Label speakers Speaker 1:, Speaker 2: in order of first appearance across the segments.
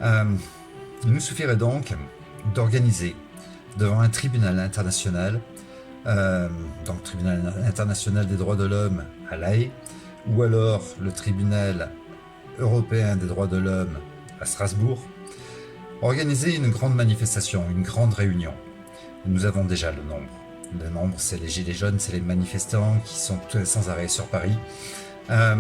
Speaker 1: Euh, il nous suffirait donc d'organiser devant un tribunal international, donc le tribunal international des droits de l'homme à La Haye, ou alors le tribunal européen des droits de l'homme à Strasbourg, organiser une grande manifestation, une grande réunion. Nous avons déjà le nombre. Le nombre, c'est les gilets jaunes, c'est les manifestants qui sont sans arrêt sur Paris. Euh,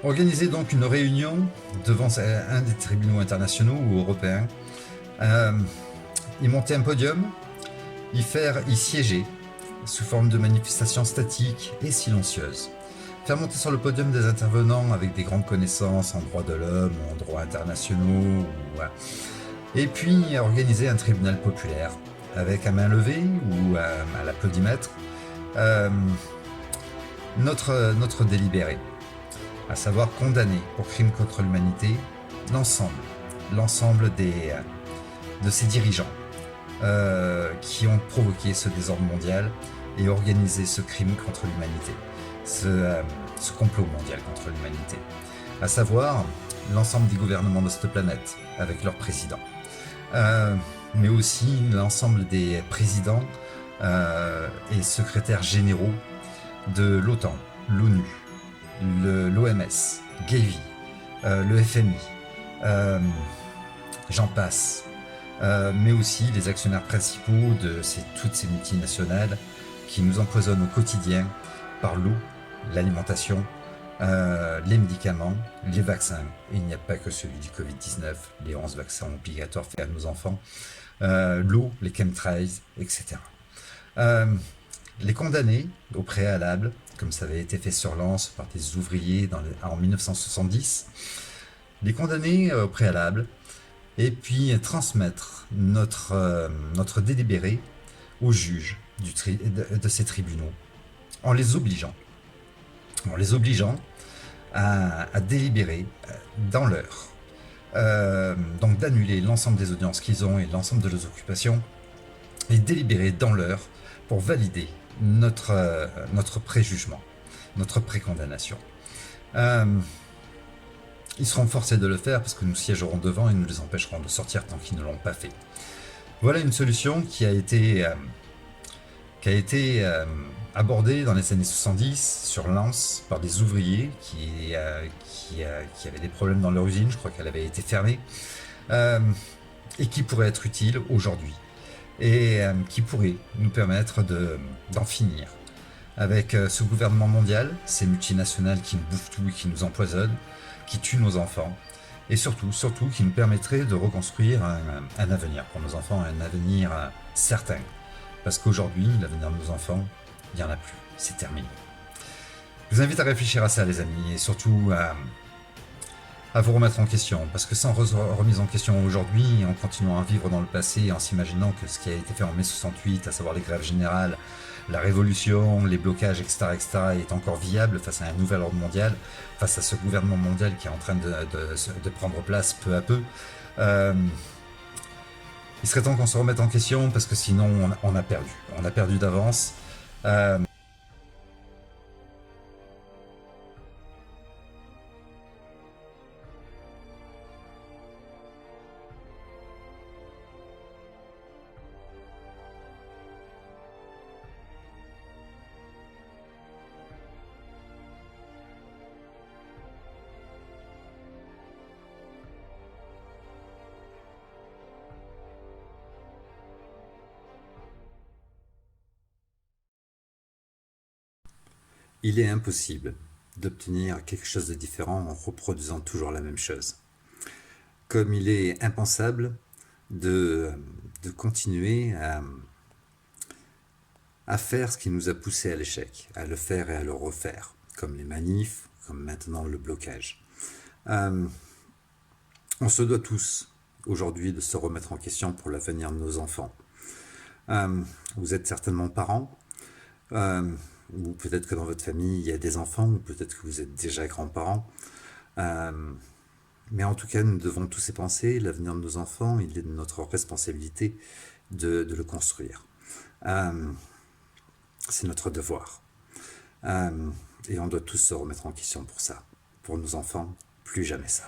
Speaker 1: Organiser donc une réunion devant un des tribunaux internationaux ou européens, y monter un podium, y siéger sous forme de manifestation statique et silencieuse. Faire monter sur le podium des intervenants avec des grandes connaissances en droit de l'homme ou en droits internationaux. Et puis organiser un tribunal populaire avec à main levée ou à l'applaudimètre notre délibéré, à savoir condamner pour crime contre l'humanité l'ensemble de ces dirigeants qui ont provoqué ce désordre mondial et organisé ce crime contre l'humanité, ce complot mondial contre l'humanité, à savoir l'ensemble des gouvernements de cette planète avec leurs présidents, mais aussi l'ensemble des présidents et secrétaires généraux de l'OTAN, l'ONU, l'OMS, Gavi, le FMI, j'en passe, mais aussi les actionnaires principaux de toutes ces multinationales qui nous empoisonnent au quotidien par l'eau, l'alimentation, les médicaments, les vaccins. Et il n'y a pas que celui du Covid-19, les 11 vaccins obligatoires faits à nos enfants, l'eau, les chemtrails, etc. Les condamnés au préalable, comme ça avait été fait sur Lens par des ouvriers en 1970, les condamner au préalable et puis transmettre notre délibéré aux juges de ces tribunaux en les obligeant à délibérer dans l'heure. Donc d'annuler l'ensemble des audiences qu'ils ont et l'ensemble de leurs occupations et délibérer dans l'heure pour valider notre préjugement, notre précondamnation. Ils seront forcés de le faire parce que nous siégerons devant et nous les empêcherons de sortir tant qu'ils ne l'ont pas fait. Voilà une solution qui a été abordée dans les années 70 sur Lens par des ouvriers qui avaient des problèmes dans leur usine, je crois qu'elle avait été fermée, et qui pourrait être utile aujourd'hui et qui pourrait nous permettre d'en finir avec ce gouvernement mondial, ces multinationales qui nous bouffent tout et qui nous empoisonnent, qui tuent nos enfants, et surtout qui nous permettrait de reconstruire un avenir pour nos enfants, un avenir certain. Parce qu'aujourd'hui, l'avenir de nos enfants, il n'y en a plus, c'est terminé. Je vous invite à réfléchir à ça, les amis, et surtout à vous remettre en question, parce que sans remise en question aujourd'hui, en continuant à vivre dans le passé, en s'imaginant que ce qui a été fait en mai 68, à savoir les grèves générales, la révolution, les blocages, etc., est encore viable face à un nouvel ordre mondial, face à ce gouvernement mondial qui est en train de prendre place peu à peu. Il serait temps qu'on se remette en question, parce que sinon on a perdu. On a perdu d'avance. Il est impossible d'obtenir quelque chose de différent en reproduisant toujours la même chose. Comme il est impensable de continuer à faire ce qui nous a poussé à l'échec, à le faire et à le refaire, comme les manifs, comme maintenant le blocage. On se doit tous aujourd'hui de se remettre en question pour l'avenir de nos enfants. Vous êtes certainement parents, ou peut-être que dans votre famille il y a des enfants, ou peut-être que vous êtes déjà grands-parents. Mais en tout cas, nous devons tous y penser. L'avenir de nos enfants, il est de notre responsabilité de le construire. C'est notre devoir. Et on doit tous se remettre en question pour ça. Pour nos enfants, plus jamais ça.